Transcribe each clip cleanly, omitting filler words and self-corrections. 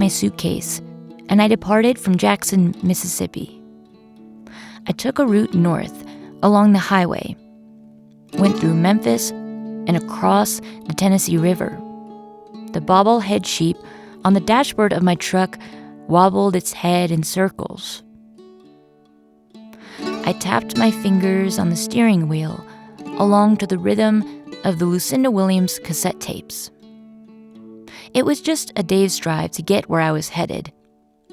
suitcase, and I departed from Jackson, Mississippi. I took a route north along the highway, went through Memphis and across the Tennessee River. The bobblehead sheep on the dashboard of my truck wobbled its head in circles. I tapped my fingers on the steering wheel along to the rhythm of the Lucinda Williams cassette tapes. It was just a day's drive to get where I was headed,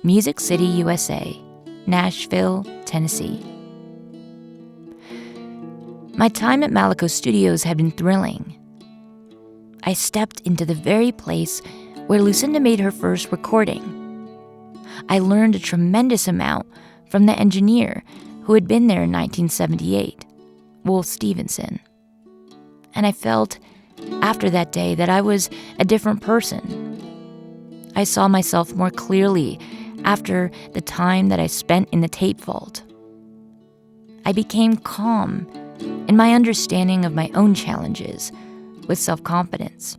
Music City, USA, Nashville, Tennessee. My time at Malaco Studios had been thrilling. I stepped into the very place where Lucinda made her first recording. I learned a tremendous amount from the engineer who had been there in 1978, Wolf Stevenson. And I felt, after that day, that I was a different person. I saw myself more clearly after the time that I spent in the tape vault. I became calm in my understanding of my own challenges with self-confidence.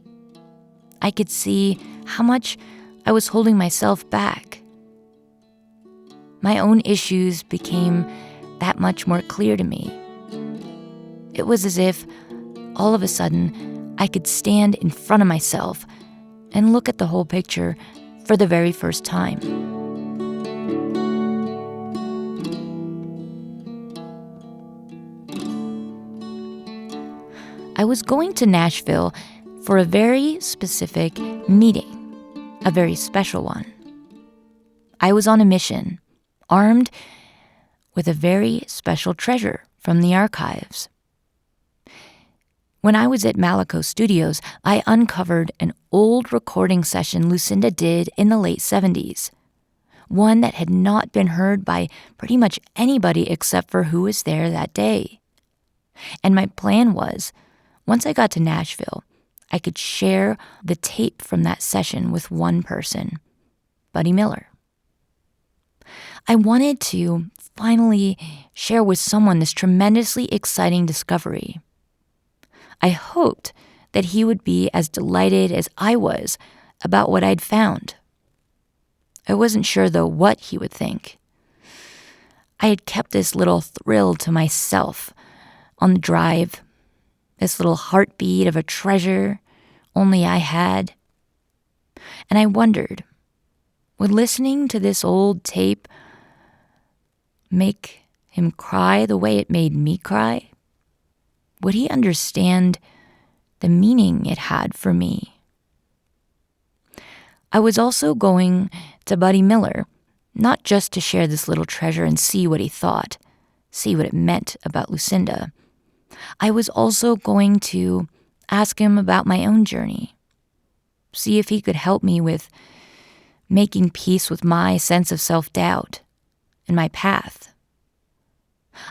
I could see how much I was holding myself back. My own issues became that much more clear to me. It was as if, all of a sudden, I could stand in front of myself and look at the whole picture for the very first time. I was going to Nashville for a very specific meeting, a very special one. I was on a mission, armed with a very special treasure from the archives. When I was at Malaco Studios, I uncovered an old recording session Lucinda did in the late 70s, one that had not been heard by pretty much anybody except for who was there that day. And my plan was, once I got to Nashville, I could share the tape from that session with one person, Buddy Miller. I wanted to finally share with someone this tremendously exciting discovery. I hoped that he would be as delighted as I was about what I'd found. I wasn't sure, though, what he would think. I had kept this little thrill to myself on the drive, this little heartbeat of a treasure only I had. And I wondered, would listening to this old tape make him cry the way it made me cry? Would he understand the meaning it had for me? I was also going to Buddy Miller, not just to share this little treasure and see what he thought, see what it meant about Lucinda. I was also going to ask him about my own journey, see if he could help me with making peace with my sense of self-doubt and my path.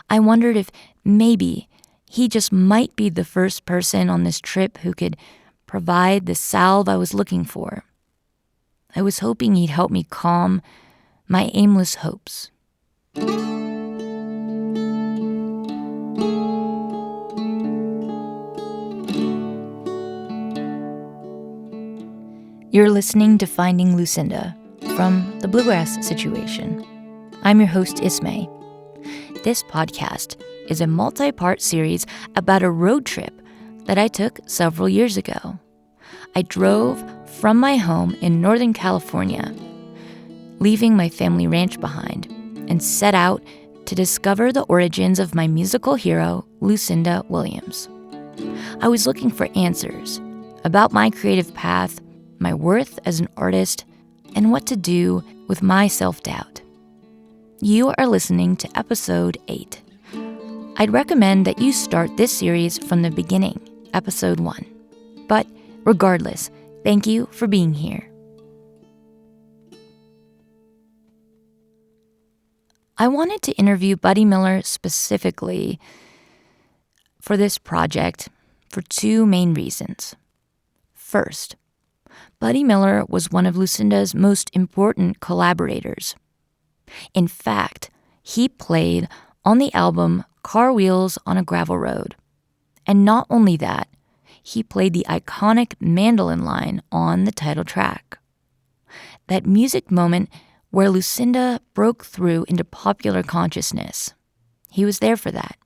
I wondered if maybe he just might be the first person on this trip who could provide the salve I was looking for. I was hoping he'd help me calm my aimless hopes. You're listening to Finding Lucinda from the Bluegrass Situation. I'm your host, Ismay. This podcast is a multi-part series about a road trip that I took several years ago. I drove from my home in Northern California, leaving my family ranch behind, and set out to discover the origins of my musical hero, Lucinda Williams. I was looking for answers about my creative path, my worth as an artist, and what to do with my self-doubt. You are listening to episode 8. I'd recommend that you start this series from the beginning, episode 1. But regardless, thank you for being here. I wanted to interview Buddy Miller specifically for this project for two main reasons. First, Buddy Miller was one of Lucinda's most important collaborators. In fact, he played on the album Car Wheels on a Gravel Road. And not only that, he played the iconic mandolin line on the title track. that music moment where Lucinda broke through into popular consciousness. He was there for that,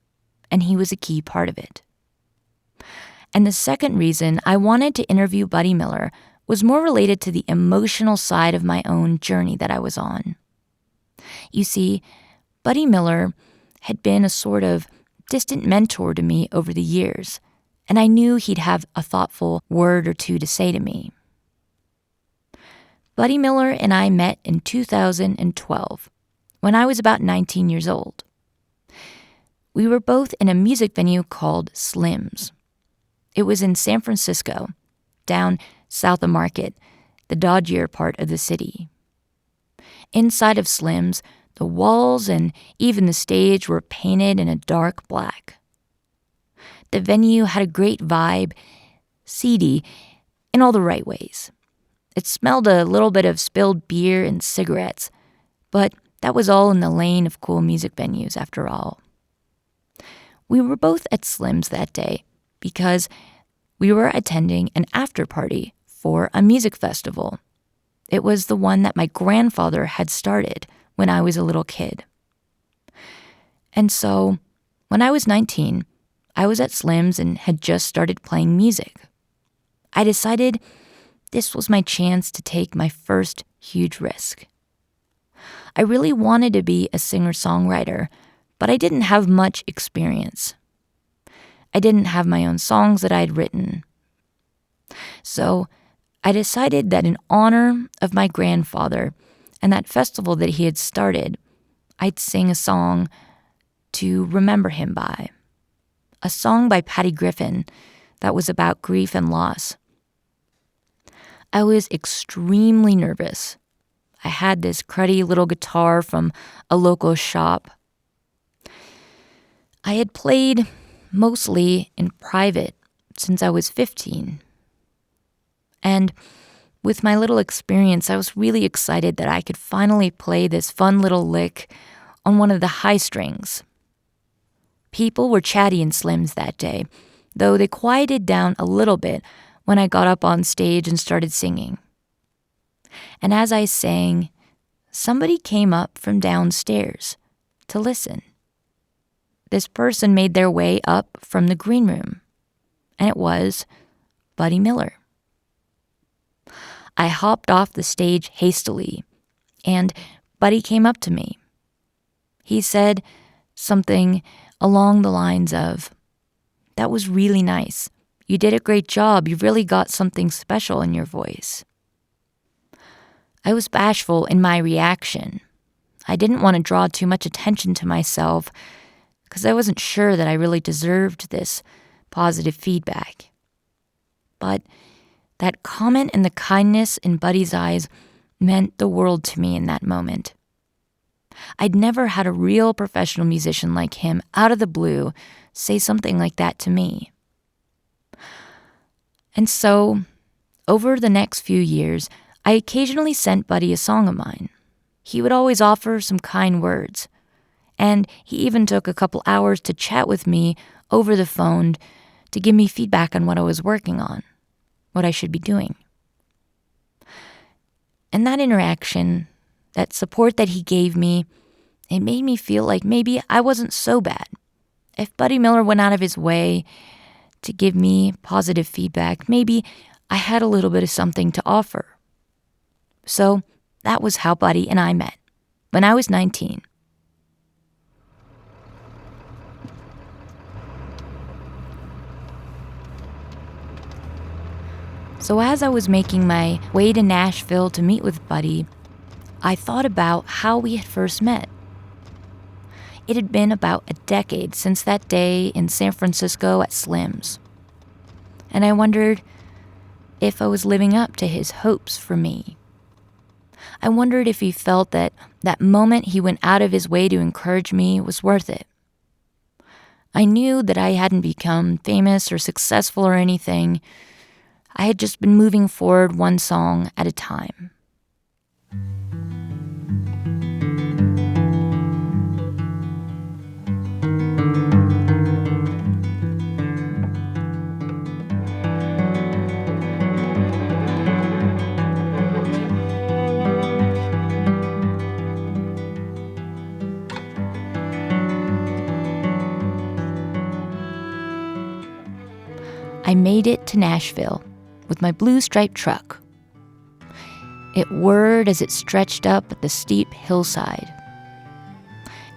and he was a key part of it. And the second reason I wanted to interview Buddy Miller was more related to the emotional side of my own journey that I was on. You see, Buddy Miller had been a sort of distant mentor to me over the years, and I knew he'd have a thoughtful word or two to say to me. Buddy Miller and I met in 2012, when I was about 19 years old. We were both in a music venue called Slim's. It was in San Francisco, down south of Market, the dodgier part of the city. Inside of Slim's, the walls and even the stage were painted in a dark black. The venue had a great vibe, seedy in all the right ways. It smelled a little bit of spilled beer and cigarettes, but that was all in the lane of cool music venues after all. We were both at Slim's that day because we were attending an after party for a music festival. It was the one that my grandfather had started when I was a little kid. And so, when I was 19, I was at Slim's and had just started playing music. I decided this was my chance to take my first huge risk. I really wanted to be a singer-songwriter, but I didn't have much experience. I didn't have my own songs that I had written. So I decided that in honor of my grandfather and that festival that he had started, I'd sing a song to remember him by. A song by Patty Griffin that was about grief and loss. I was extremely nervous. I had this cruddy little guitar from a local shop. I had played mostly in private since I was 15. And with my little experience, I was really excited that I could finally play this fun little lick on one of the high strings. People were chatty in Slim's that day, though they quieted down a little bit when I got up on stage and started singing. And as I sang, somebody came up from downstairs to listen. This person made their way up from the green room, and it was Buddy Miller. I hopped off the stage hastily, and Buddy came up to me. He said something along the lines of, "That was really nice. You did a great job. You really got something special in your voice." I was bashful in my reaction. I didn't want to draw too much attention to myself because I wasn't sure that I really deserved this positive feedback. But that comment and the kindness in Buddy's eyes meant the world to me in that moment. I'd never had a real professional musician like him out of the blue say something like that to me. And so, over the next few years, I occasionally sent Buddy a song of mine. He would always offer some kind words, and he even took a couple hours to chat with me over the phone to give me feedback on what I was working on, what I should be doing. And that interaction, that support that he gave me, it made me feel like maybe I wasn't so bad. If Buddy Miller went out of his way to give me positive feedback, maybe I had a little bit of something to offer. So that was how Buddy and I met, when I was 19. So as I was making my way to Nashville to meet with Buddy, I thought about how we had first met. It had been about a decade since that day in San Francisco at Slim's. And I wondered if I was living up to his hopes for me. I wondered if he felt that that moment he went out of his way to encourage me was worth it. I knew that I hadn't become famous or successful or anything. I had just been moving forward one song at a time. I made it to Nashville with my blue striped truck. It whirred as it stretched up the steep hillside.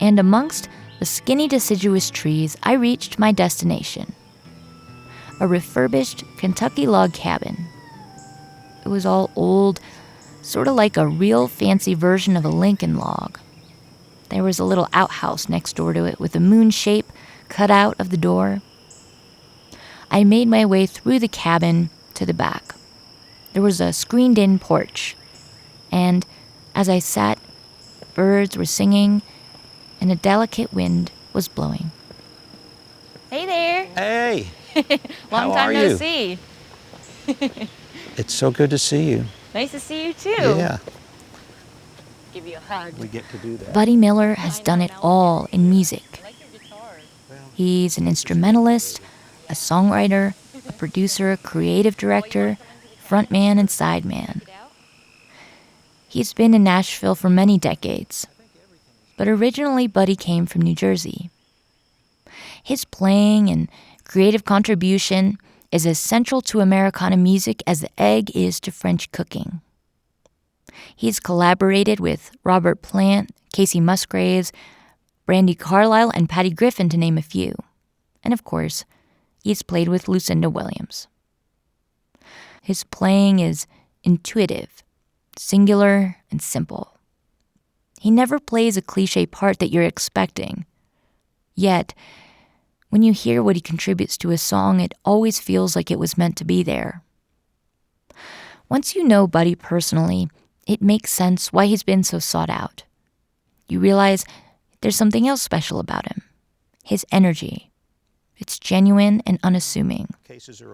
And amongst the skinny deciduous trees, I reached my destination. A refurbished Kentucky log cabin. It was all old, sort of like a real fancy version of a Lincoln log. There was a little outhouse next door to it with a moon shape cut out of the door. I made my way through the cabin to the back. There was a screened-in porch, and as I sat, birds were singing and a delicate wind was blowing. Hey there. Hey. Long time no see. It's so good to see you. Nice to see you too. Yeah. Give you a hug. We get to do that. Buddy Miller has done it all in music. He's an instrumentalist, a songwriter, a producer, a creative director, frontman and sideman. He's been in Nashville for many decades, but originally Buddy came from New Jersey. His playing and creative contribution is as central to Americana music as the egg is to French cooking. He's collaborated with Robert Plant, Casey Musgraves, Brandi Carlile, and Patty Griffin, to name a few. And of course, he's played with Lucinda Williams. His playing is intuitive, singular, and simple. He never plays a cliché part that you're expecting. Yet, when you hear what he contributes to a song, it always feels like it was meant to be there. Once you know Buddy personally, it makes sense why he's been so sought out. You realize there's something else special about him. His energy. It's genuine and unassuming.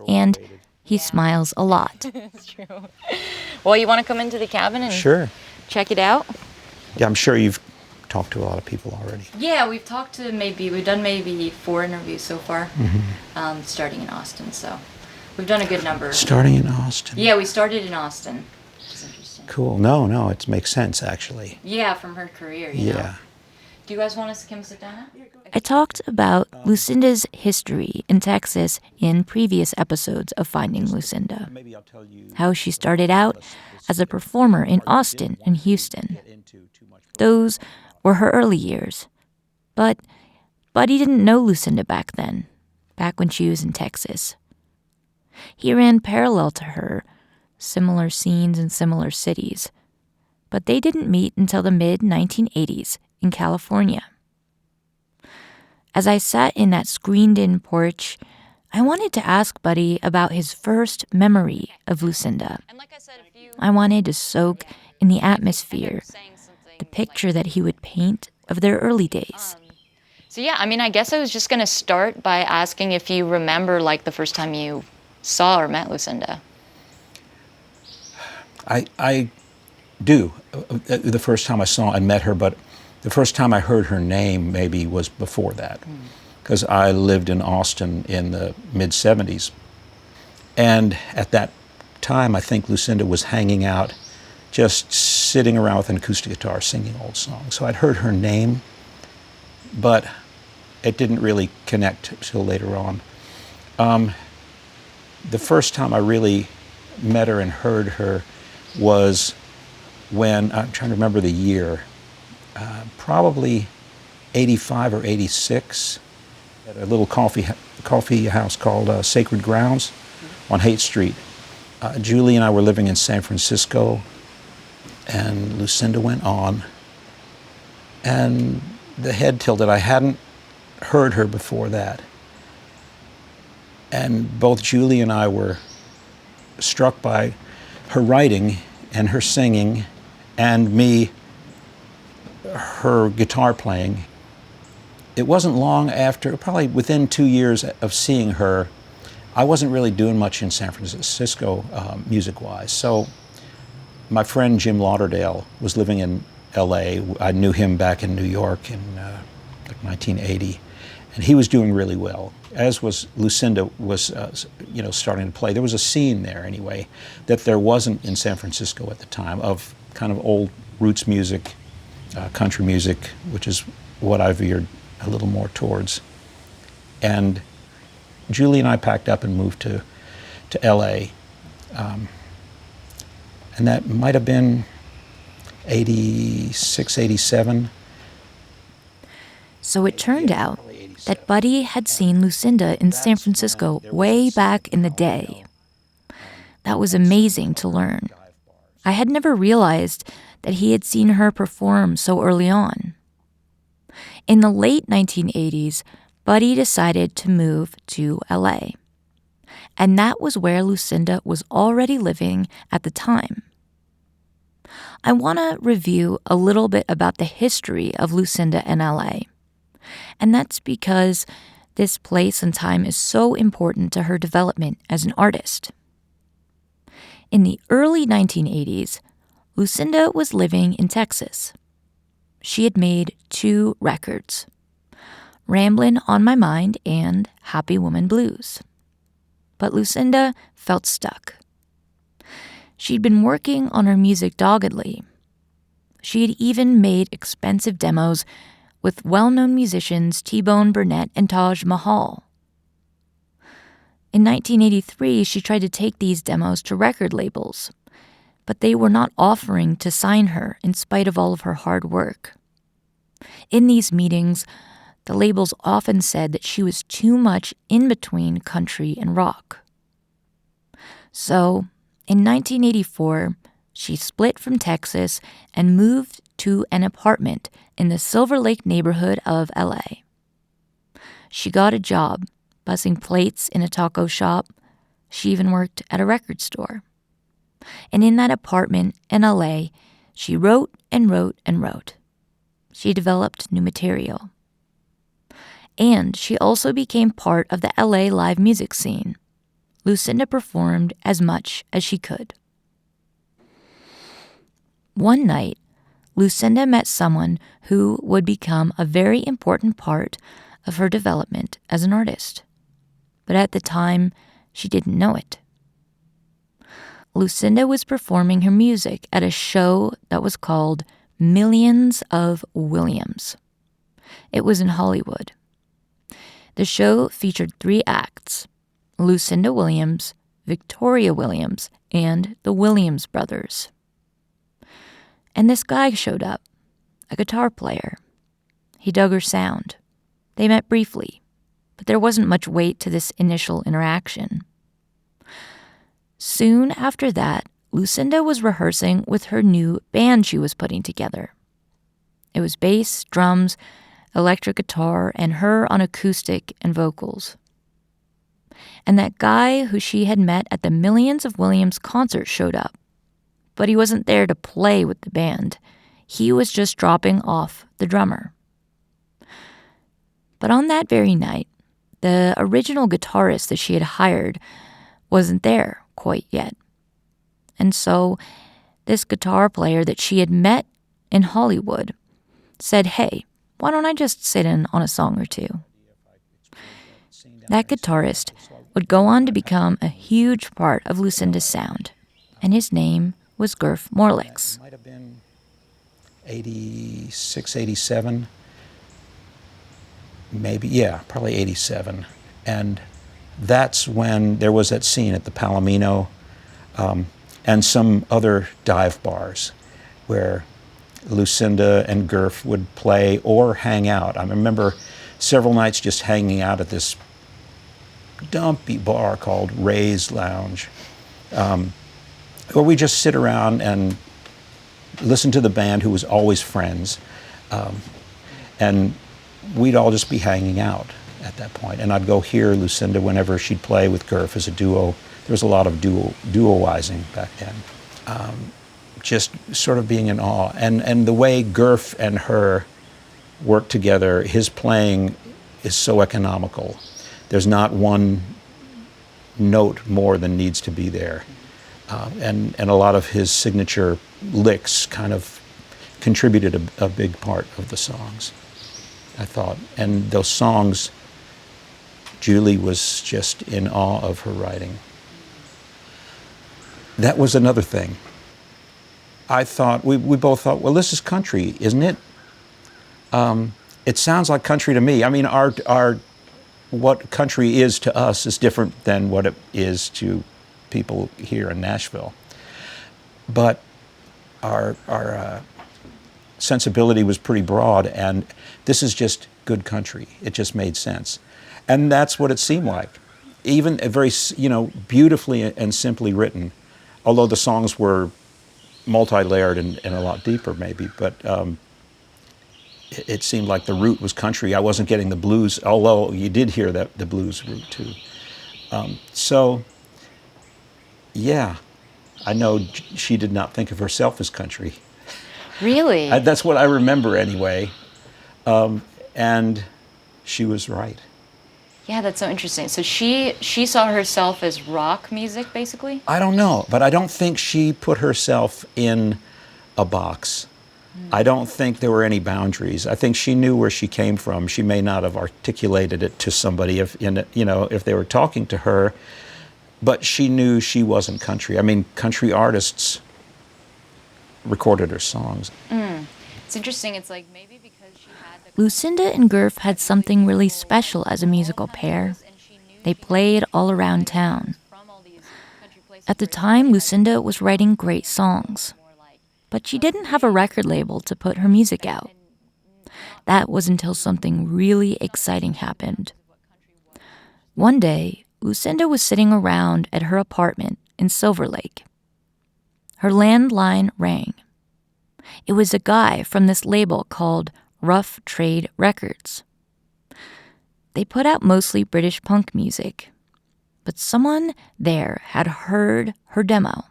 And he smiles a lot. It's true. Well, you want to come into the cabin and Sure. Check it out? Yeah, I'm sure you've talked to a lot of people already. Yeah, we've done maybe 4 interviews so far, starting in Austin, so we've done a good number. Starting in Austin? Yeah, we started in Austin. Which is interesting. Cool. No, it makes sense, actually. Yeah, from her career, you know. Yeah. Do you guys want us to come sit down now? I talked about Lucinda's history in Texas in previous episodes of Finding Lucinda. How she started out as a performer in Austin and Houston. Those were her early years. But Buddy didn't know Lucinda back then, back when she was in Texas. He ran parallel to her, similar scenes in similar cities. But they didn't meet until the mid-1980s in California. As I sat in that screened-in porch, I wanted to ask Buddy about his first memory of Lucinda. I wanted to soak in the atmosphere, the picture that he would paint of their early days. So yeah, I guess I was just going to start by asking if you remember, the first time you saw or met Lucinda. I do. The first time I saw and met her, but the first time I heard her name maybe was before that, because I lived in Austin in the mid-'70s. And at that time, I think Lucinda was hanging out, just sitting around with an acoustic guitar singing old songs. So I'd heard her name, but it didn't really connect till later on. The first time I really met her and heard her was when, I'm trying to remember the year, probably 85 or 86, at a little coffee house called Sacred Grounds on Haight Street. Julie and I were living in San Francisco, and Lucinda went on, and the head tilted. I hadn't heard her before that. And both Julie and I were struck by her writing and her singing, and her guitar playing. It wasn't long after, probably within 2 years of seeing her, I wasn't really doing much in San Francisco music-wise. So my friend Jim Lauderdale was living in LA. I knew him back in New York in 1980, and he was doing really well, as was Lucinda was starting to play. There was a scene there anyway that there wasn't in San Francisco at the time, of kind of old roots music, country music, which is what I veered a little more towards. And Julie and I packed up and moved to to LA. And that might have been 86, 87. So it turned out that Buddy had seen Lucinda in San Francisco way back in the day. That was amazing to learn. I had never realized that he had seen her perform so early on. In the late 1980s, Buddy decided to move to LA. And that was where Lucinda was already living at the time. I want to review a little bit about the history of Lucinda in LA. And that's because this place and time is so important to her development as an artist. In the early 1980s, Lucinda was living in Texas. She had made 2 records, Ramblin' on My Mind and Happy Woman Blues. But Lucinda felt stuck. She'd been working on her music doggedly. She had even made expensive demos with well-known musicians T-Bone Burnett and Taj Mahal. In 1983, she tried to take these demos to record labels, but they were not offering to sign her in spite of all of her hard work. In these meetings, the labels often said that she was too much in between country and rock. So, in 1984, she split from Texas and moved to an apartment in the Silver Lake neighborhood of LA. She got a job, bussing plates in a taco shop. She even worked at a record store. And in that apartment in LA, she wrote and wrote and wrote. She developed new material. And she also became part of the LA live music scene. Lucinda performed as much as she could. One night, Lucinda met someone who would become a very important part of her development as an artist. But at the time, she didn't know it. Lucinda was performing her music at a show that was called Millions of Williams. It was in Hollywood. The show featured 3 acts: Lucinda Williams, Victoria Williams, and the Williams brothers. And this guy showed up, a guitar player. He dug her sound. They met briefly, but there wasn't much weight to this initial interaction. Soon after that, Lucinda was rehearsing with her new band she was putting together. It was bass, drums, electric guitar, and her on acoustic and vocals. And that guy who she had met at the Millions of Williams concert showed up. But he wasn't there to play with the band. He was just dropping off the drummer. But on that very night, the original guitarist that she had hired wasn't there quite yet. And so this guitar player that she had met in Hollywood said, "Hey, why don't I just sit in on a song or 2?" That guitarist would go on to become a huge part of Lucinda's sound, and his name was Gurf Morlix. It might have been 86, 87, maybe, probably 87. And that's when there was that scene at the Palomino and some other dive bars where Lucinda and Gurf would play or hang out. I remember several nights just hanging out at this dumpy bar called Ray's Lounge, where we just sit around and listen to the band, who was always friends, and we'd all just be hanging out at that point. And I'd go hear Lucinda whenever she'd play with Gurf as a duo. There was a lot of duoizing back then. Just sort of being in awe. And the way Gurf and her work together, his playing is so economical. There's not one note more than needs to be there. And a lot of his signature licks kind of contributed a big part of the songs, I thought. And those songs, Julie was just in awe of her writing. That was another thing. I thought, we both thought, well, this is country, isn't it? It sounds like country to me. I mean, what country is to us is different than what it is to people here in Nashville. But our sensibility was pretty broad, and this is just good country. It just made sense. And that's what it seemed like. Even a very, beautifully and simply written, although the songs were multi-layered and a lot deeper maybe, but it seemed like the root was country. I wasn't getting the blues, although you did hear the blues root too. So, yeah, I know she did not think of herself as country. Really? That's what I remember anyway. And she was right. Yeah, that's so interesting. So she saw herself as rock music, basically? I don't know, but I don't think she put herself in a box. I don't think there were any boundaries. I think she knew where she came from. She may not have articulated it to somebody if they were talking to her, but she knew she wasn't country. I mean, country artists recorded her songs. It's interesting. It's like maybe because she had Lucinda and Gurf had something really special as a musical pair. They played all around town. At the time, Lucinda was writing great songs, but she didn't have a record label to put her music out. That was until something really exciting happened. One day, Lucinda was sitting around at her apartment in Silver Lake. Her landline rang. It was a guy from this label called Rough Trade Records. They put out mostly British punk music, but someone there had heard her demo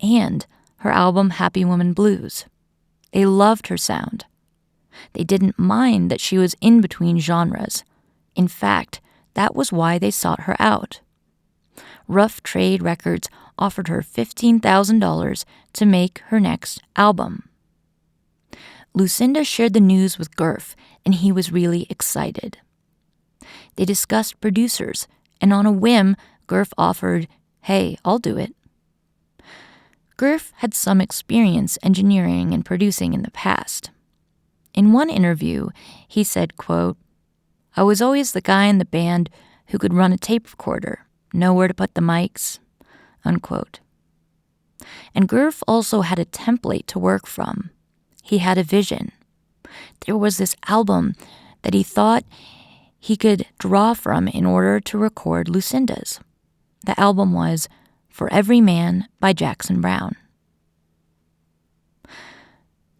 and her album Happy Woman Blues. They loved her sound. They didn't mind that she was in between genres. In fact, that was why they sought her out. Rough Trade Records offered her $15,000 to make her next album. Lucinda shared the news with Gurf, and he was really excited. They discussed producers, and on a whim, Gurf offered, "Hey, I'll do it." Gurf had some experience engineering and producing in the past. In one interview, he said, quote, "I was always the guy in the band who could run a tape recorder, know where to put the mics," unquote. And Gurf also had a template to work from. He had a vision. There was this album that he thought he could draw from in order to record Lucinda's. The album was For Every Man by Jackson Browne.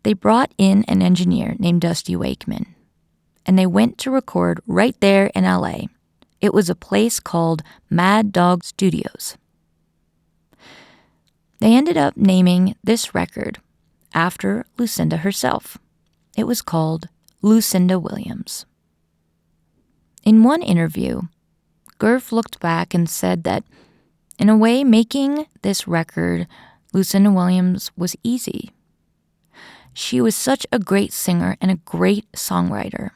They brought in an engineer named Dusty Wakeman, and they went to record right there in LA. It was a place called Mad Dog Studios. They ended up naming this record after Lucinda herself. It was called Lucinda Williams. In one interview, Gurf looked back and said that, in a way, making this record, Lucinda Williams, was easy. She was such a great singer and a great songwriter.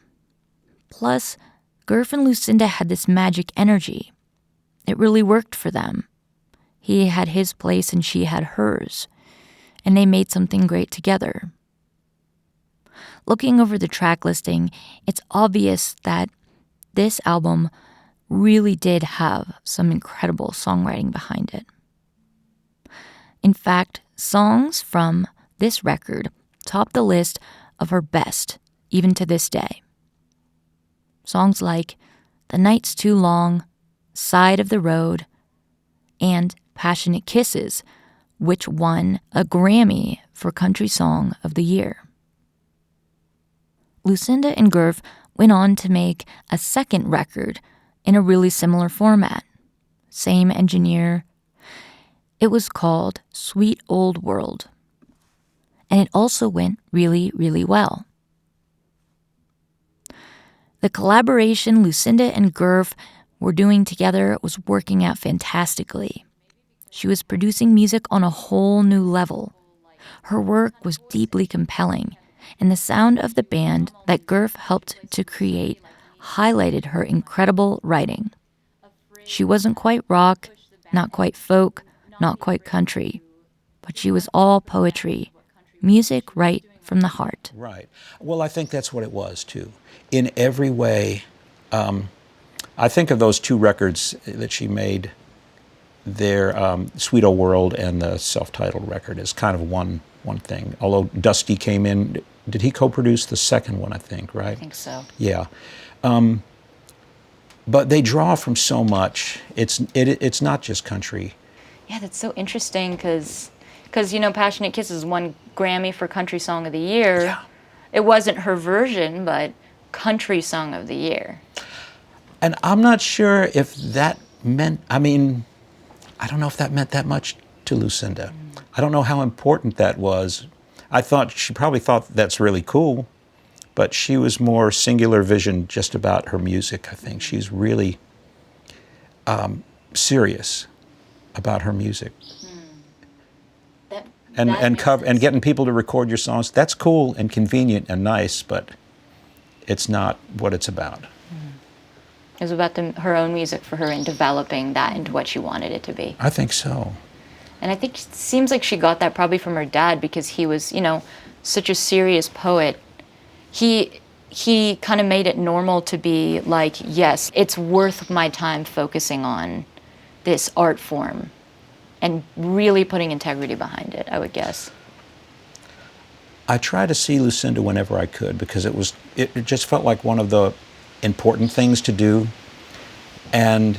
Plus, Gurf and Lucinda had this magic energy. It really worked for them. He had his place and she had hers, and they made something great together. Looking over the track listing, it's obvious that this album really did have some incredible songwriting behind it. In fact, songs from this record top the list of her best, even to this day. Songs like The Night's Too Long, Side of the Road, and Passionate Kisses, which won a Grammy for Country Song of the Year. Lucinda and Gurf went on to make a second record in a really similar format. Same engineer. It was called Sweet Old World. And it also went really, really well. The collaboration Lucinda and Gurf were doing together was working out fantastically. She was producing music on a whole new level. Her work was deeply compelling, and the sound of the band that Gurf helped to create highlighted her incredible writing. She wasn't quite rock, not quite folk, not quite country, but she was all poetry, music right from the heart. Right. Well, I think that's what it was, too. In every way, I think of those two records that she made their Sweet Old World and the self-titled record is kind of one thing. Although Dusty came in, did he co-produce the second one, I think, right? I think so. Yeah. But they draw from so much. It's not just country. Yeah, that's so interesting because Passionate Kisses won Grammy for Country Song of the Year. Yeah. It wasn't her version, but Country Song of the Year. And I'm not sure if that meant, I don't know if that meant that much to Lucinda. I don't know how important that was. She probably thought that's really cool, but she was more singular vision just about her music, I think. She's really serious about her music. And getting people to record your songs, that's cool and convenient and nice, but it's not what it's about. It was about her own music for her and developing that into what she wanted it to be. I think so. And I think it seems like she got that probably from her dad because he was, such a serious poet. He kind of made it normal to be like, yes, it's worth my time focusing on this art form and really putting integrity behind it, I would guess. I try to see Lucinda whenever I could because it just felt like one of the important things to do. And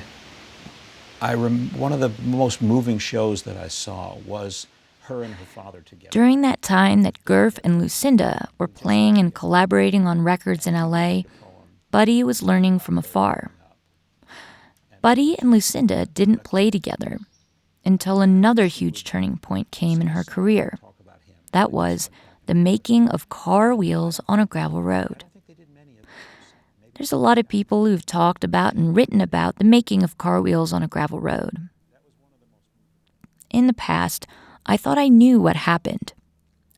one of the most moving shows that I saw was her and her father together. During that time that Gurf and Lucinda were playing and collaborating on records in LA, Buddy was learning from afar. Buddy and Lucinda didn't play together until another huge turning point came in her career. That was the making of Car Wheels on a Gravel Road. There's a lot of people who've talked about and written about the making of Car Wheels on a Gravel Road. In the past, I thought I knew what happened.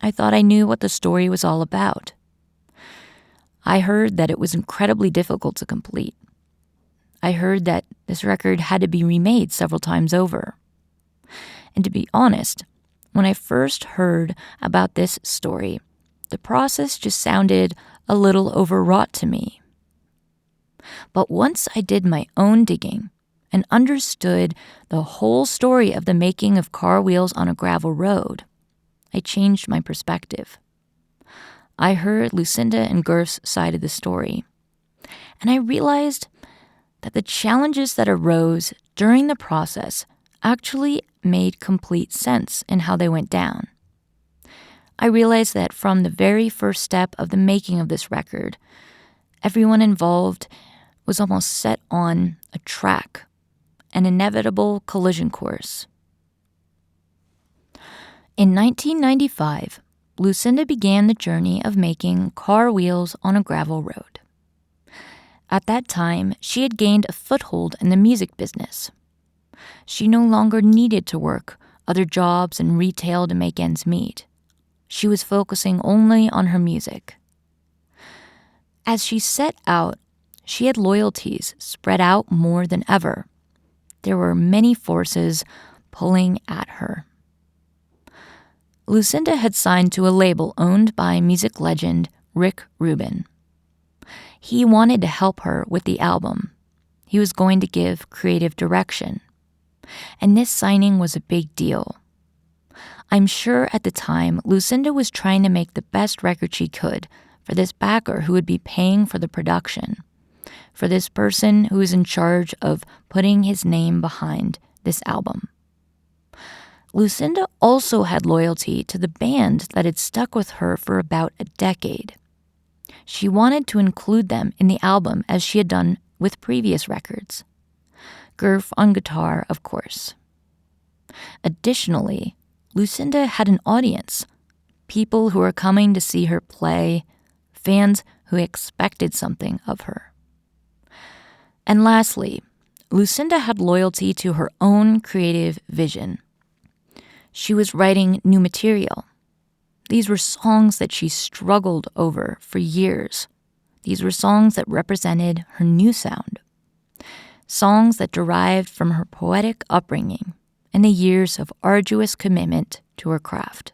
I thought I knew what the story was all about. I heard that it was incredibly difficult to complete. I heard that this record had to be remade several times over. And to be honest, when I first heard about this story, the process just sounded a little overwrought to me. But once I did my own digging and understood the whole story of the making of Car Wheels on a Gravel Road, I changed my perspective. I heard Lucinda and Gurf's side of the story, and I realized that the challenges that arose during the process actually made complete sense in how they went down. I realized that from the very first step of the making of this record, everyone involved was almost set on a track, an inevitable collision course. In 1995, Lucinda began the journey of making Car Wheels on a Gravel Road. At that time, she had gained a foothold in the music business. She no longer needed to work other jobs and retail to make ends meet. She was focusing only on her music. As she set out, she had loyalties spread out more than ever. There were many forces pulling at her. Lucinda had signed to a label owned by music legend Rick Rubin. He wanted to help her with the album. He was going to give creative direction. And this signing was a big deal. I'm sure at the time, Lucinda was trying to make the best record she could for this backer who would be paying for the production, for this person who was in charge of putting his name behind this album. Lucinda also had loyalty to the band that had stuck with her for about a decade. She wanted to include them in the album as she had done with previous records. Gurf on guitar, of course. Additionally, Lucinda had an audience, people who were coming to see her play, fans who expected something of her. And lastly, Lucinda had loyalty to her own creative vision. She was writing new material. These were songs that she struggled over for years. These were songs that represented her new sound. Songs that derived from her poetic upbringing and the years of arduous commitment to her craft.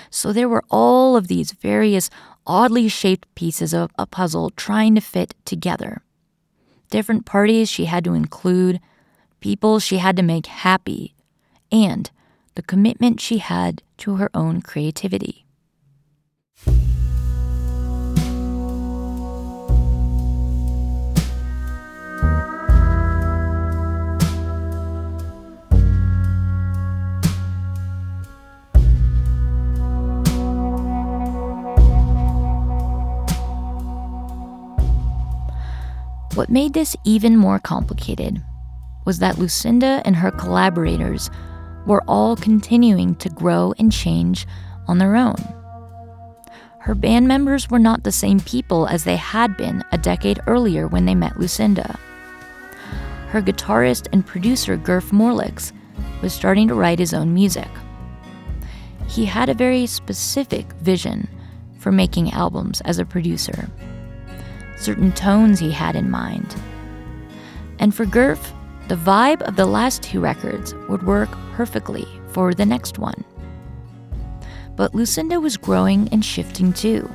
So there were all of these various oddly shaped pieces of a puzzle trying to fit together. Different parties she had to include, people she had to make happy, and the commitment she had to her own creativity. What made this even more complicated was that Lucinda and her collaborators were all continuing to grow and change on their own. Her band members were not the same people as they had been a decade earlier when they met Lucinda. Her guitarist and producer Gurf Morlix was starting to write his own music. He had a very specific vision for making albums as a producer. Certain tones he had in mind. And for Gurf, the vibe of the last two records would work perfectly for the next one. But Lucinda was growing and shifting too.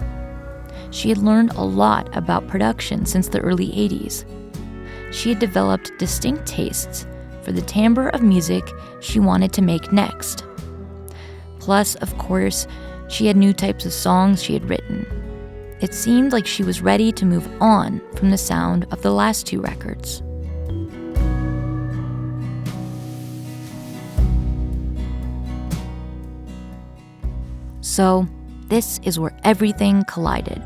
She had learned a lot about production since the early 80s. She had developed distinct tastes for the timbre of music she wanted to make next. Plus, of course, she had new types of songs she had written. It seemed like she was ready to move on from the sound of the last two records. So, this is where everything collided.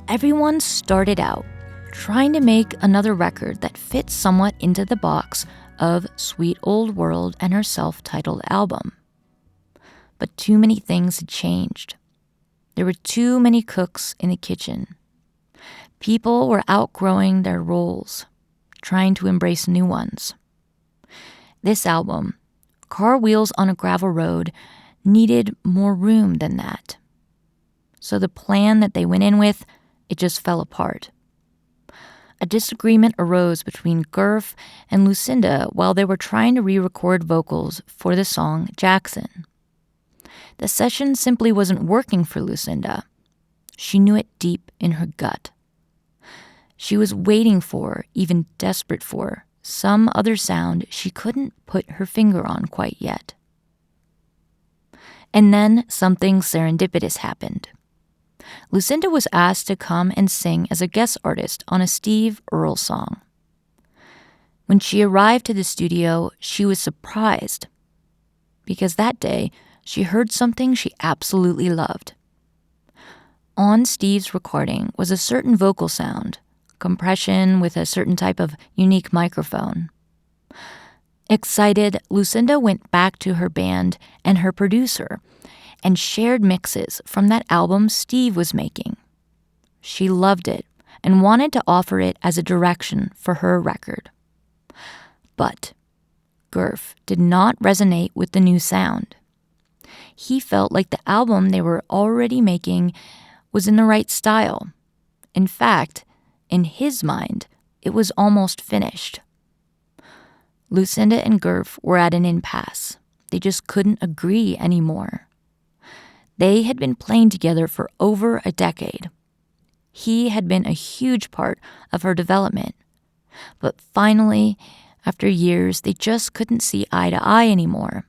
Everyone started out trying to make another record that fits somewhat into the box of Sweet Old World and her self-titled album. But too many things had changed. There were too many cooks in the kitchen. People were outgrowing their roles, trying to embrace new ones. This album, Car Wheels on a Gravel Road, needed more room than that. So the plan that they went in with, it just fell apart. A disagreement arose between Gurf and Lucinda while they were trying to re-record vocals for the song Jackson. The session simply wasn't working for Lucinda. She knew it deep in her gut. She was waiting for, even desperate for, some other sound she couldn't put her finger on quite yet. And then something serendipitous happened. Lucinda was asked to come and sing as a guest artist on a Steve Earle song. When she arrived to the studio, she was surprised, because that day, she heard something she absolutely loved. On Steve's recording was a certain vocal sound, compression with a certain type of unique microphone. Excited, Lucinda went back to her band and her producer and shared mixes from that album Steve was making. She loved it and wanted to offer it as a direction for her record. But Gurf did not resonate with the new sound. He felt like the album they were already making was in the right style. In fact, in his mind, it was almost finished. Lucinda and Gurf were at an impasse. They just couldn't agree anymore. They had been playing together for over a decade. He had been a huge part of her development. But finally, after years, they just couldn't see eye to eye anymore.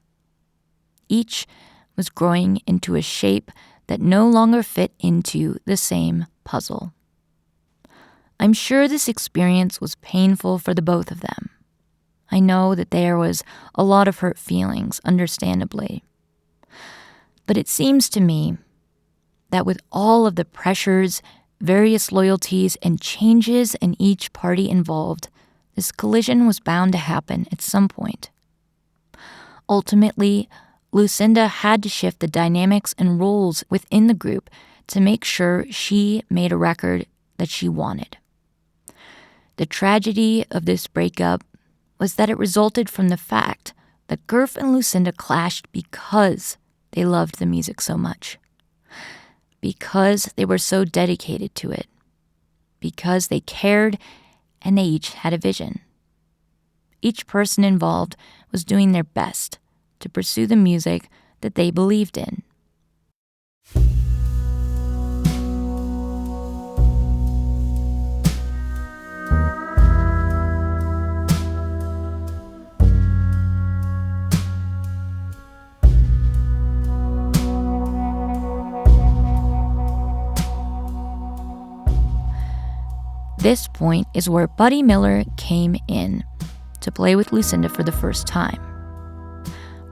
Each was growing into a shape that no longer fit into the same puzzle. I'm sure this experience was painful for the both of them. I know that there was a lot of hurt feelings, understandably. But it seems to me that with all of the pressures, various loyalties, and changes in each party involved, this collision was bound to happen at some point. Ultimately, Lucinda had to shift the dynamics and roles within the group to make sure she made a record that she wanted. The tragedy of this breakup was that it resulted from the fact that Gurf and Lucinda clashed because they loved the music so much, because they were so dedicated to it, because they cared and they each had a vision. Each person involved was doing their best to pursue the music that they believed in. This point is where Buddy Miller came in to play with Lucinda for the first time.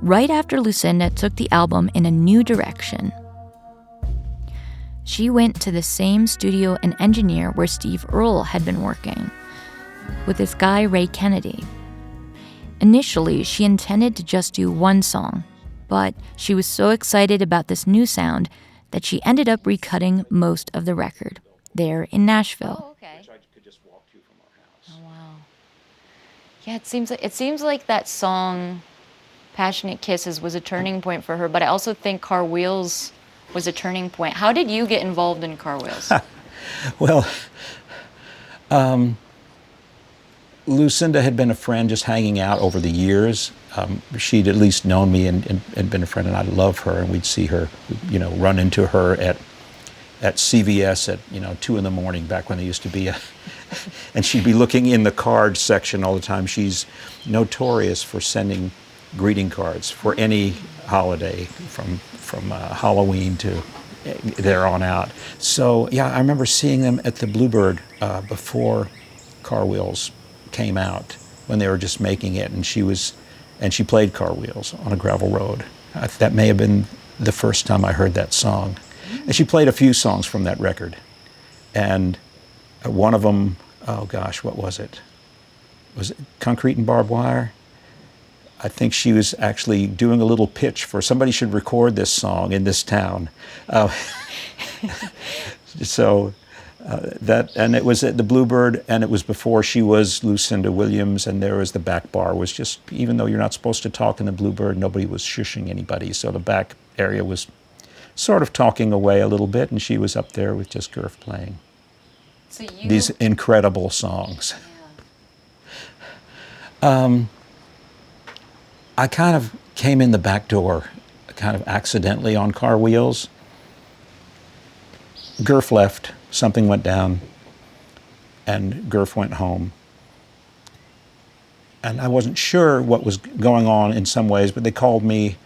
Right after Lucinda took the album in a new direction, she went to the same studio and engineer where Steve Earle had been working, with this guy Ray Kennedy. Initially, she intended to just do one song, but she was so excited about this new sound that she ended up recutting most of the record there in Nashville. Oh, okay. Which I could just walk to from our house. Oh, wow. Yeah, it seems like that song, Passionate Kisses, was a turning point for her, but I also think Car Wheels was a turning point. How did you get involved in Car Wheels? Well, Lucinda had been a friend just hanging out over the years. She'd at least known me and been a friend, and I love her, and we'd see her, run into her at CVS at 2 in the morning, back when there used to be and she'd be looking in the card section all the time. She's notorious for sending greeting cards for any holiday, from Halloween to there on out. So yeah, I remember seeing them at the Bluebird before Car Wheels came out, when they were just making it, and she played Car Wheels on a gravel road. That may have been the first time I heard that song. And she played a few songs from that record. And one of them, oh gosh, what was it? Was it Concrete and Barbed Wire? I think she was actually doing a little pitch for somebody should record this song in this town. And it was at the Bluebird, and it was before she was Lucinda Williams, and there was the back bar was just, even though you're not supposed to talk in the Bluebird, nobody was shushing anybody, so the back area was sort of talking away a little bit, and she was up there with just Gurf playing these incredible songs. Yeah. I kind of came in the back door, kind of accidentally, on Car Wheels. Gurf left, something went down, and Gurf went home. And I wasn't sure what was going on in some ways, but they called me,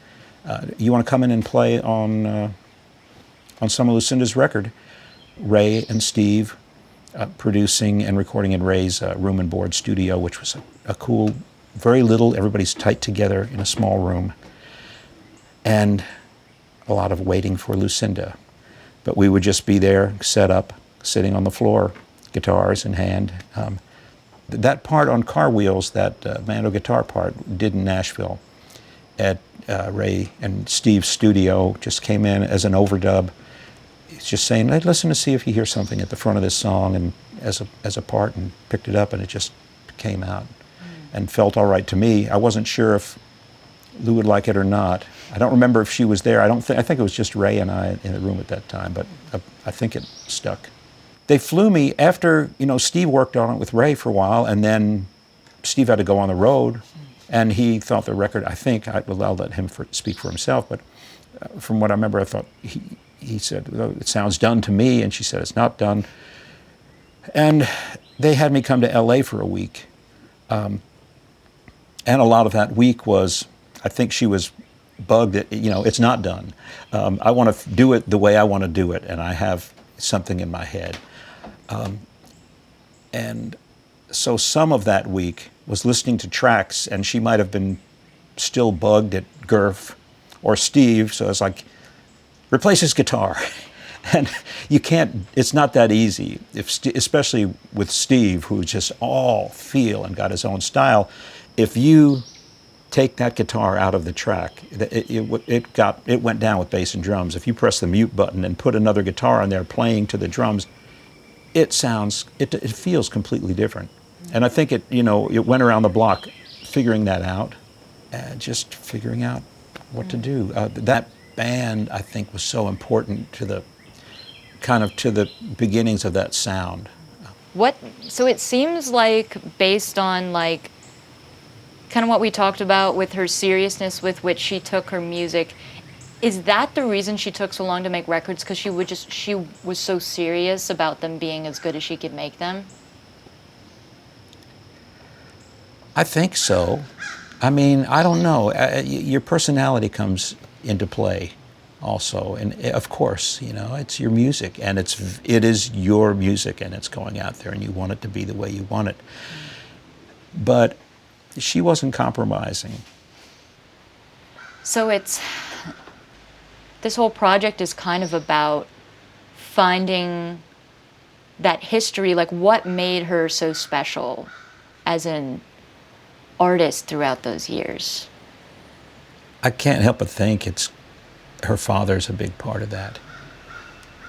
you want to come in and play on some of Lucinda's record? Ray and Steve producing and recording in Ray's room and board studio, which was a cool, very little, everybody's tight together in a small room, and a lot of waiting for Lucinda. But we would just be there, set up, sitting on the floor, guitars in hand. That part on Car Wheels, that Mando guitar part, did in Nashville at Ray and Steve's studio, just came in as an overdub. He's just saying, hey, listen to see if you hear something at the front of this song, and as a part, and picked it up, and it just came out and felt all right to me. I wasn't sure if Lou would like it or not. I don't remember if she was there. I think it was just Ray and I in the room at that time, but I think it stuck. They flew me after, Steve worked on it with Ray for a while, and then Steve had to go on the road, and he thought the record, I'll let him speak for himself, but from what I remember, I thought he said, well, it sounds done to me, and she said, it's not done. And they had me come to LA for a week. And a lot of that week was, I think she was bugged that, it's not done. I want to do it the way I want to do it, and I have something in my head. And so some of that week was listening to tracks, and she might have been still bugged at Gurf or Steve, so it's like, replace his guitar. And you can't, it's not that easy, especially with Steve, who's just all feel and got his own style. If you take that guitar out of the track, it went down with bass and drums. If you press the mute button and put another guitar on there playing to the drums, it feels completely different. And I think it went around the block figuring that out, just figuring out what to do. That band, I think, was so important to the beginnings of that sound. So it seems like, based on kind of what we talked about with her seriousness with which she took her music, is that the reason she took so long to make records? Because she was so serious about them being as good as she could make them? I think so. I mean, I don't know. Your personality comes into play. also. And of course, it's your music, and it is your music, and it's going out there, and you want it to be the way you want it. But she wasn't compromising. So this whole project is kind of about finding that history, like what made her so special as an artist throughout those years. I can't help but think her father's a big part of that,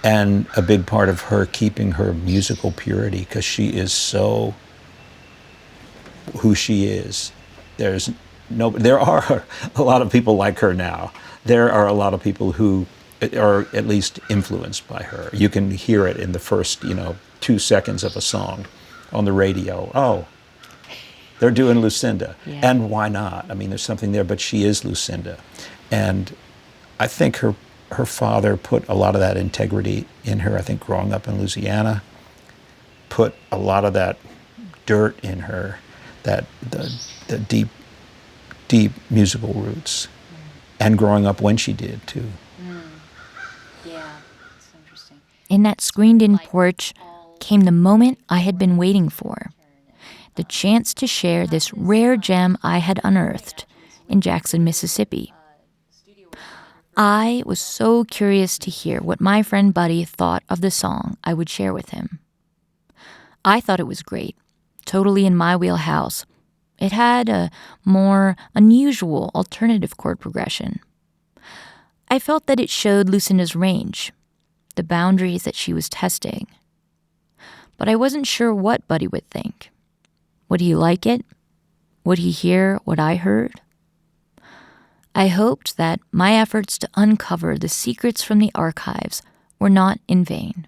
and a big part of her keeping her musical purity, because she is so who she is. There are a lot of people like her now. There are a lot of people who are at least influenced by her. You can hear it in the first 2 seconds of a song on the radio. Oh, they're doing Lucinda. Yeah. And why not? I mean, there's something there, but she is Lucinda. And I think her father put a lot of that integrity in her. I think growing up in Louisiana put a lot of that dirt in her, that the deep musical roots, and growing up when she did too. Yeah, it's interesting. In that screened-in porch came the moment I had been waiting for. The chance to share this rare gem I had unearthed in Jackson, Mississippi. I was so curious to hear what my friend Buddy thought of the song I would share with him. I thought it was great, totally in my wheelhouse. It had a more unusual alternative chord progression. I felt that it showed Lucinda's range, the boundaries that she was testing. But I wasn't sure what Buddy would think. Would he like it? Would he hear what I heard? I hoped that my efforts to uncover the secrets from the archives were not in vain.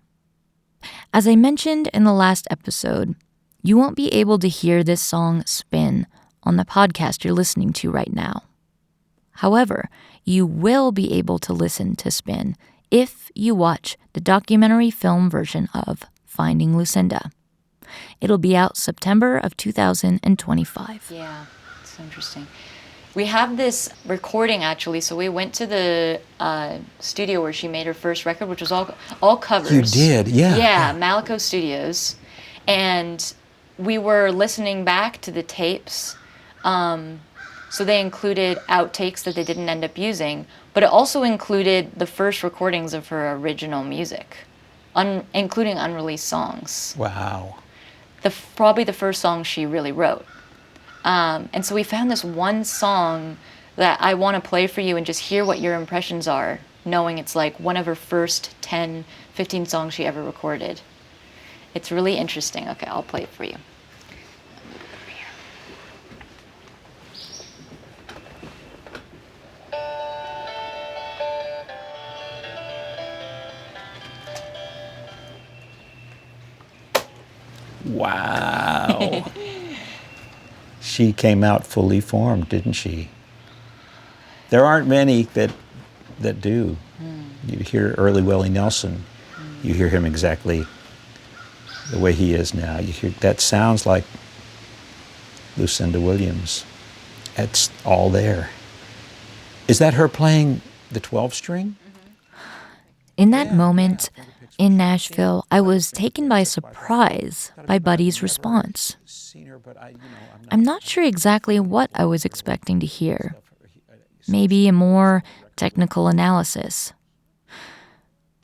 As I mentioned in the last episode, you won't be able to hear this song Spin on the podcast you're listening to right now. However, you will be able to listen to Spin if you watch the documentary film version of Finding Lucinda. It'll be out September of 2025. Yeah, it's interesting. We have this recording, actually. So we went to the studio where she made her first record, which was all covers. You did, yeah. Yeah, Malico Studios. And we were listening back to the tapes. So they included outtakes that they didn't end up using, but it also included the first recordings of her original music, including unreleased songs. Wow. Probably the first song she really wrote. And so we found this one song that I want to play for you and just hear what your impressions are, knowing it's like one of her first 10, 15 songs she ever recorded. It's really interesting. Okay, I'll play it for you. Wow. She came out fully formed, didn't she? There aren't many that do. You hear early Willie Nelson, you hear him exactly the way he is now. You hear that sounds like Lucinda Williams. It's all there. Is that her playing the 12-string? In that moment in Nashville, I was taken by surprise by Buddy's response. I'm not sure exactly what I was expecting to hear. Maybe a more technical analysis.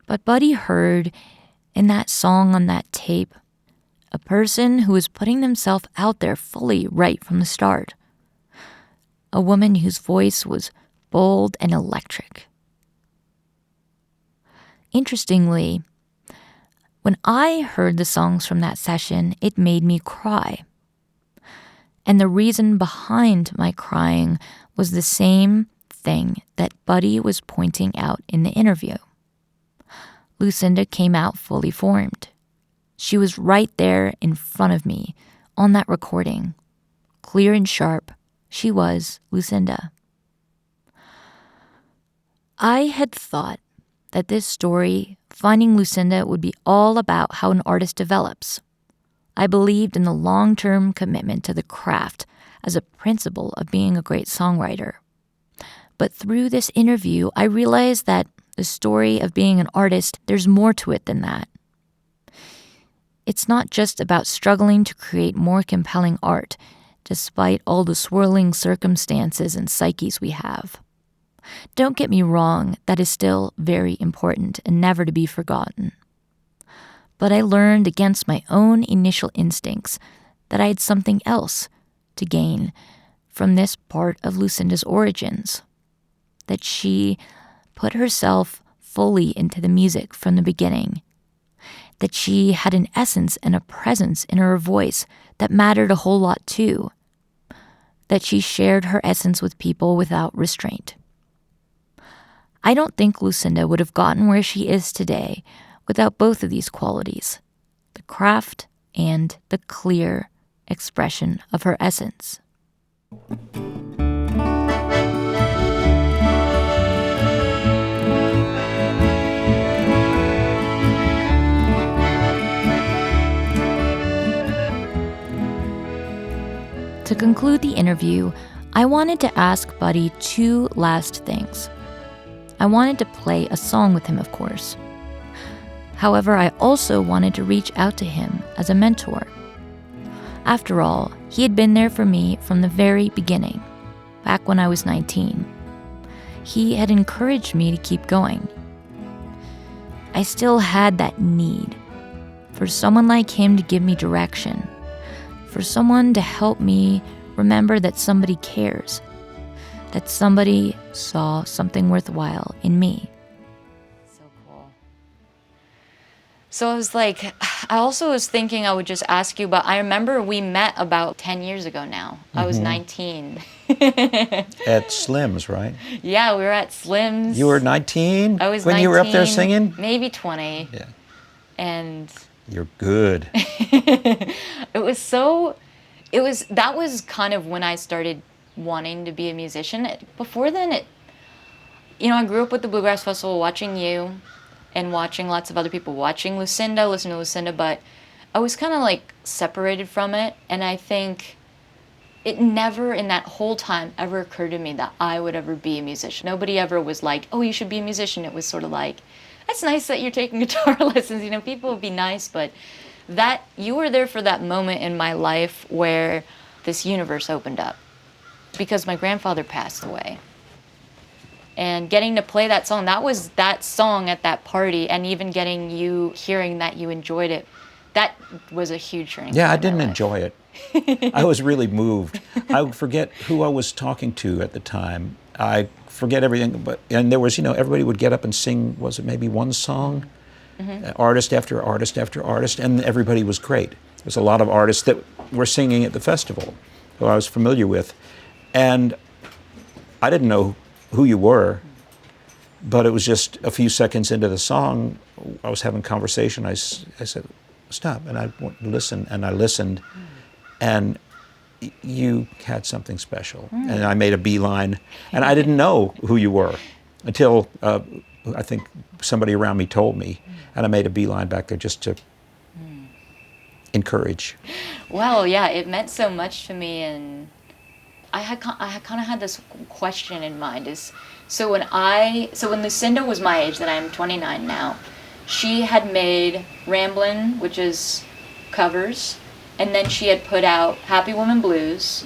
But Buddy heard, in that song on that tape, a person who was putting themselves out there fully right from the start. A woman whose voice was bold and electric. Interestingly, when I heard the songs from that session, it made me cry. And the reason behind my crying was the same thing that Buddy was pointing out in the interview. Lucinda came out fully formed. She was right there in front of me on that recording. Clear and sharp, she was Lucinda. I had thought that this story, Finding Lucinda, would be all about how an artist develops. I believed in the long-term commitment to the craft as a principle of being a great songwriter. But through this interview, I realized that The story of being an artist, there's more to it than that. It's not just about struggling to create more compelling art, despite all the swirling circumstances and psyches we have. Don't get me wrong, that is still very important and never to be forgotten. But I learned against my own initial instincts that I had something else to gain from this part of Lucinda's origins. That she put herself fully into the music from the beginning. That she had an essence and a presence in her voice that mattered a whole lot too. That she shared her essence with people without restraint. I don't think Lucinda would have gotten where she is today without both of these qualities, the craft and the clear expression of her essence. To conclude the interview, I wanted to ask Buddy two last things. I wanted to play a song with him, of course. However, I also wanted to reach out to him as a mentor. After all, he had been there for me from the very beginning, back when I was 19. He had encouraged me to keep going. I still had that need for someone like him to give me direction, for someone to help me remember that somebody cares, that somebody saw something worthwhile in me. So cool. So I was like, I also was thinking I would just ask you, but I remember we met about 10 years ago now. I was 19. At Slim's, right? Yeah, we were at Slim's. You were 19? I was when 19. You were up there singing? Maybe 20. Yeah. And you're good. That was kind of when I started wanting to be a musician. Before then, I grew up with the Bluegrass Festival, watching you and watching lots of other people, watching Lucinda, listening to Lucinda, but I was kind of like separated from it, and I think it never in that whole time ever occurred to me that I would ever be a musician. Nobody ever was like, oh, you should be a musician. It was sort of like, that's nice that you're taking guitar lessons. People would be nice, but that you were there for that moment in my life where this universe opened up because my grandfather passed away. And getting to play that song, that was that song at that party, and even getting you hearing that you enjoyed it, that was a huge turning point. Yeah, I didn't enjoy it. I was really moved. I would forget who I was talking to at the time. I forget everything, and there was, everybody would get up and sing, was it maybe one song? Artist after artist after artist, and everybody was great. There was a lot of artists that were singing at the festival who I was familiar with, and I didn't know who you were, but it was just a few seconds into the song, I was having a conversation, I said, stop, and I listened, and I listened, and you had something special, and I made a beeline, and I didn't know who you were until I think somebody around me told me, and I made a beeline back there just to encourage. Well, yeah, it meant so much to me, and I kind of had this question in mind. So when Lucinda was my age, that I'm 29 now, she had made Ramblin', which is covers, and then she had put out Happy Woman Blues,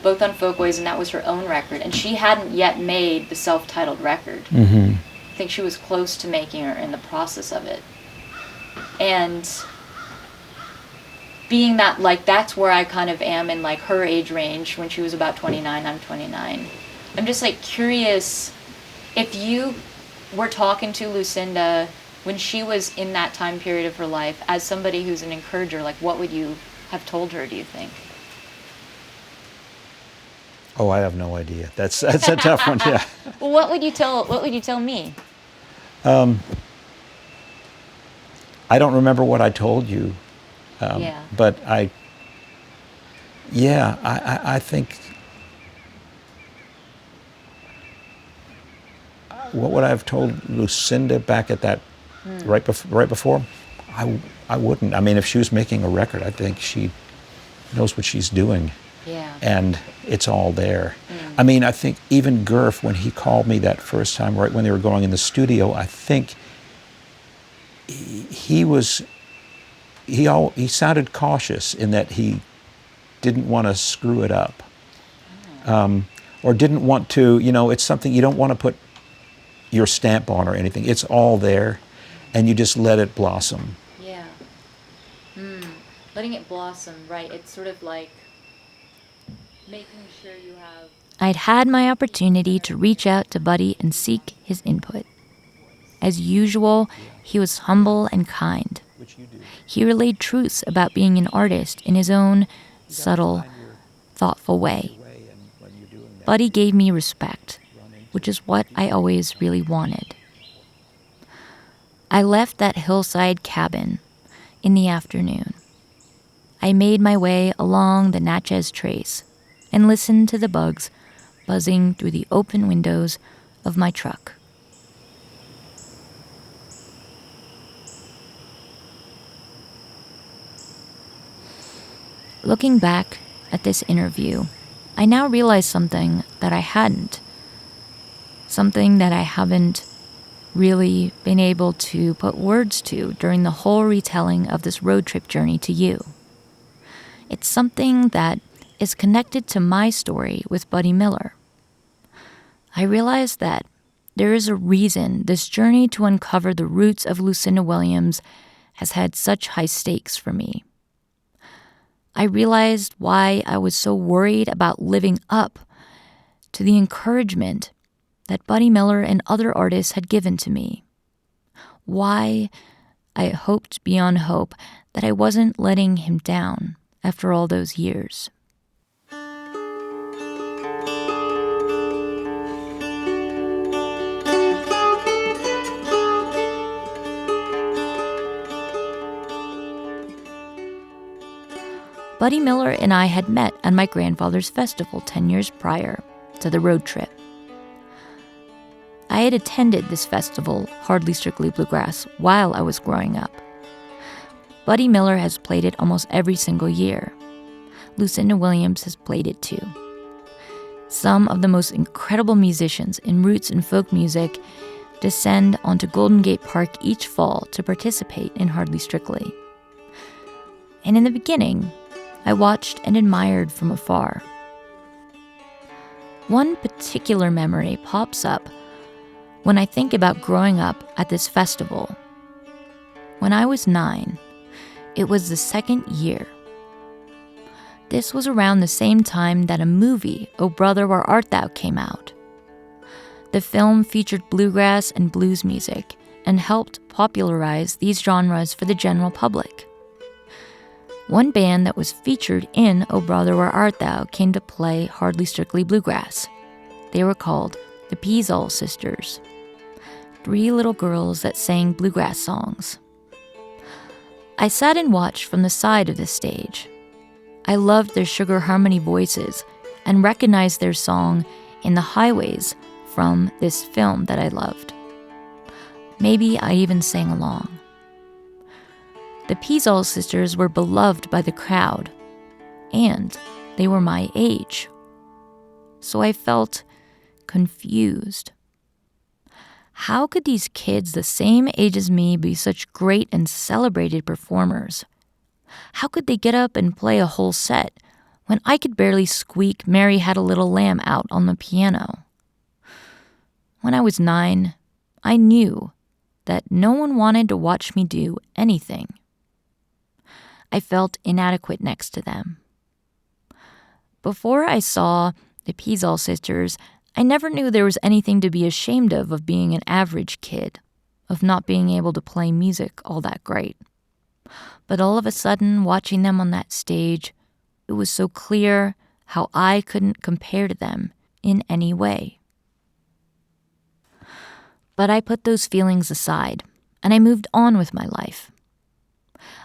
both on Folkways, and that was her own record, and she hadn't yet made the self-titled record. Mm-hmm. I think she was close to making her in the process of it. And being that, that's where I kind of am in, her age range. When she was about 29, I'm 29. I'm just, curious, if you were talking to Lucinda when she was in that time period of her life, as somebody who's an encourager, what would you have told her, do you think? Oh, I have no idea. That's a tough one, yeah. Well, what would you tell me? I don't remember what I told you. But I think, what would I have told Lucinda back at that, right before? I wouldn't. I mean, if she was making a record, I think she knows what she's doing. Yeah. And it's all there. I mean, I think even Gurf, when he called me that first time, right when they were going in the studio, I think he sounded cautious in that he didn't want to screw it up. Or didn't want to, it's something you don't want to put your stamp on or anything. It's all there, and you just let it blossom. Yeah. Letting it blossom, right? It's sort of like making sure you have... I'd had my opportunity to reach out to Buddy and seek his input. As usual, he was humble and kind. He relayed truths about being an artist in his own subtle, thoughtful way. Buddy gave me respect, which is what I always really wanted. I left that hillside cabin in the afternoon. I made my way along the Natchez Trace and listened to the bugs buzzing through the open windows of my truck. Looking back at this interview, I now realize something that I hadn't. Something that I haven't really been able to put words to during the whole retelling of this road trip journey to you. It's something that is connected to my story with Buddy Miller. I realized that there is a reason this journey to uncover the roots of Lucinda Williams has had such high stakes for me. I realized why I was so worried about living up to the encouragement that Buddy Miller and other artists had given to me. Why I hoped beyond hope that I wasn't letting him down after all those years. Buddy Miller and I had met at my grandfather's festival 10 years prior to the road trip. I had attended this festival, Hardly Strictly Bluegrass, while I was growing up. Buddy Miller has played it almost every single year. Lucinda Williams has played it too. Some of the most incredible musicians in roots and folk music descend onto Golden Gate Park each fall to participate in Hardly Strictly. And in the beginning, I watched and admired from afar. One particular memory pops up when I think about growing up at this festival. When I was 9, it was the second year. This was around the same time that a movie, O Brother, Where Art Thou, came out. The film featured bluegrass and blues music and helped popularize these genres for the general public. One band that was featured in O Brother, Where Art Thou came to play Hardly Strictly Bluegrass. They were called the Peasall Sisters, 3 little girls that sang bluegrass songs. I sat and watched from the side of the stage. I loved their sugar harmony voices and recognized their song in the highways from this film that I loved. Maybe I even sang along. The Peasall sisters were beloved by the crowd, and they were my age. So I felt confused. How could these kids the same age as me be such great and celebrated performers? How could they get up and play a whole set when I could barely squeak Mary Had a Little Lamb out on the piano? When I was 9, I knew that no one wanted to watch me do anything. I felt inadequate next to them. Before I saw the Peasall sisters, I never knew there was anything to be ashamed of being an average kid, of not being able to play music all that great. But all of a sudden, watching them on that stage, it was so clear how I couldn't compare to them in any way. But I put those feelings aside, and I moved on with my life.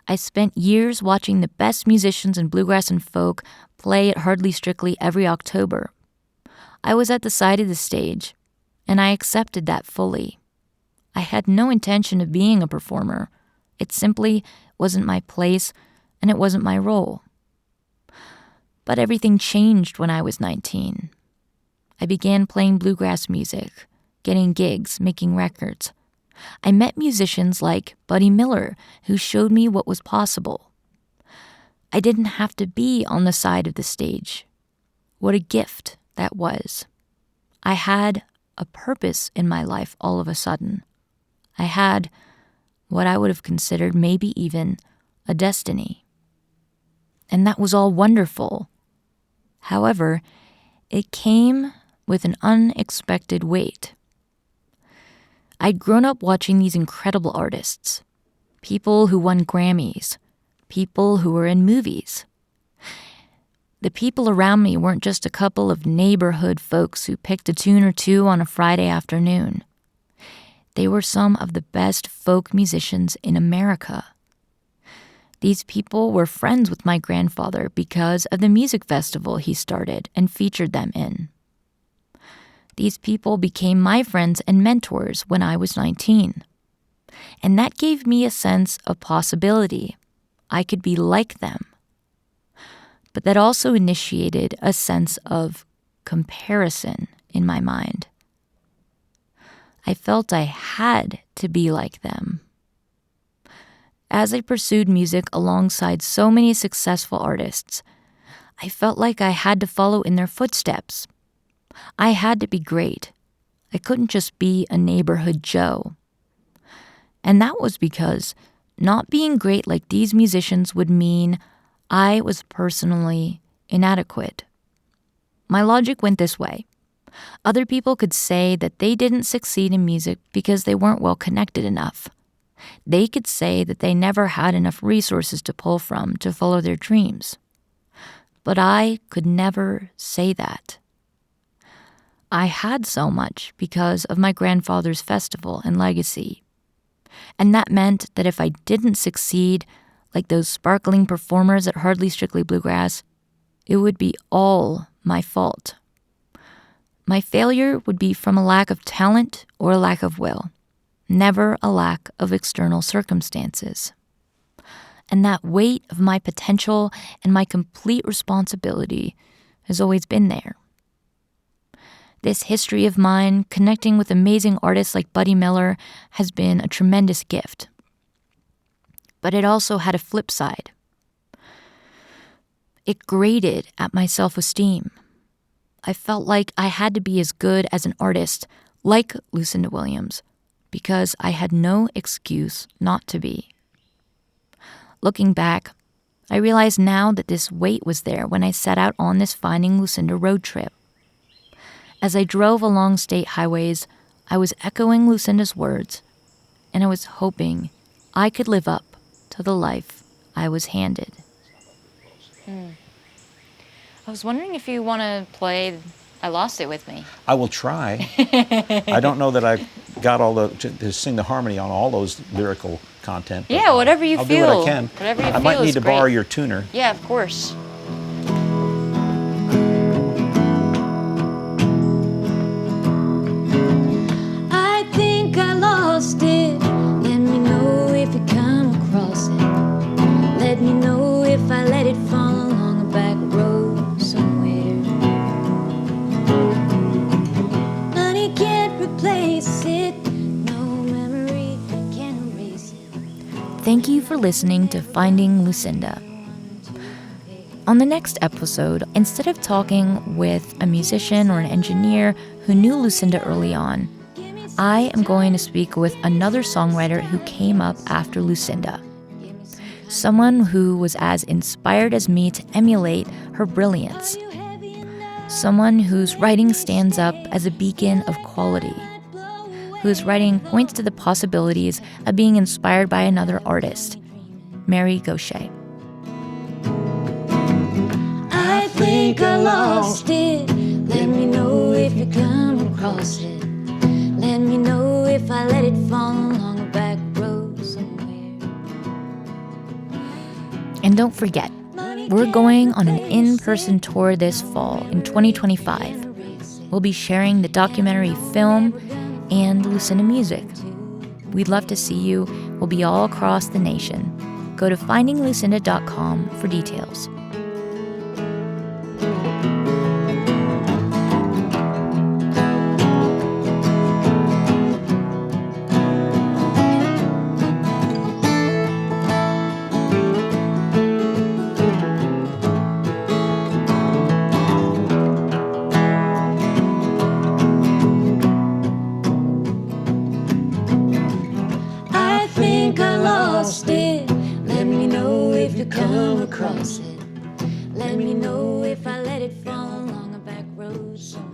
I spent years watching the best musicians in bluegrass and folk play at Hardly Strictly every October. I was at the side of the stage, and I accepted that fully. I had no intention of being a performer. It simply wasn't my place, and it wasn't my role. But everything changed when I was 19. I began playing bluegrass music, getting gigs, making records. I met musicians like Buddy Miller, who showed me what was possible. I didn't have to be on the side of the stage. What a gift that was. I had a purpose in my life all of a sudden. I had what I would have considered maybe even a destiny. And that was all wonderful. However, it came with an unexpected weight. I'd grown up watching these incredible artists, people who won Grammys, people who were in movies. The people around me weren't just a couple of neighborhood folks who picked a tune or two on a Friday afternoon. They were some of the best folk musicians in America. These people were friends with my grandfather because of the music festival he started and featured them in. These people became my friends and mentors when I was 19. And that gave me a sense of possibility. I could be like them. But that also initiated a sense of comparison in my mind. I felt I had to be like them. As I pursued music alongside so many successful artists, I felt like I had to follow in their footsteps. I had to be great. I couldn't just be a neighborhood Joe. And that was because not being great like these musicians would mean I was personally inadequate. My logic went this way. Other people could say that they didn't succeed in music because they weren't well connected enough. They could say that they never had enough resources to pull from to follow their dreams. But I could never say that. I had so much because of my grandfather's festival and legacy. And that meant that if I didn't succeed, like those sparkling performers at Hardly Strictly Bluegrass, it would be all my fault. My failure would be from a lack of talent or a lack of will, never a lack of external circumstances. And that weight of my potential and my complete responsibility has always been there. This history of mine, connecting with amazing artists like Buddy Miller, has been a tremendous gift. But it also had a flip side. It grated at my self-esteem. I felt like I had to be as good as an artist, like Lucinda Williams, because I had no excuse not to be. Looking back, I realize now that this weight was there when I set out on this Finding Lucinda road trip. As I drove along state highways, I was echoing Lucinda's words, and I was hoping I could live up to the life I was handed. I was wondering if you want to play I Lost It with me. I will try. I don't know that I've got to sing the harmony on all those lyrical content. Yeah, whatever you I'll feel. do what I can. Whatever you I feel might need is to great. borrow your tuner. Yeah, of course. I think I lost it. Let me know if you come across it. Let me know if I let it fall along a back road somewhere. Money can't replace it. No memory can erase it. Thank you for listening to Finding Lucinda. On the next episode, instead of talking with a musician or an engineer who knew Lucinda early on, I am going to speak with another songwriter who came up after Lucinda. Someone who was as inspired as me to emulate her brilliance. Someone whose writing stands up as a beacon of quality. Whose writing points to the possibilities of being inspired by another artist, Mary Gauthier. I think I lost it. Let me know if you come across it. Let me know if I let it fall along a back road somewhere. And don't forget, we're going on an in-person tour this fall in 2025. We'll be sharing the documentary film and Lucinda music. We'd love to see you. We'll be all across the nation. Go to findinglucinda.com for details. lost it. Let me know if you come across it. Let me know if I let it fall along a back road somewhere.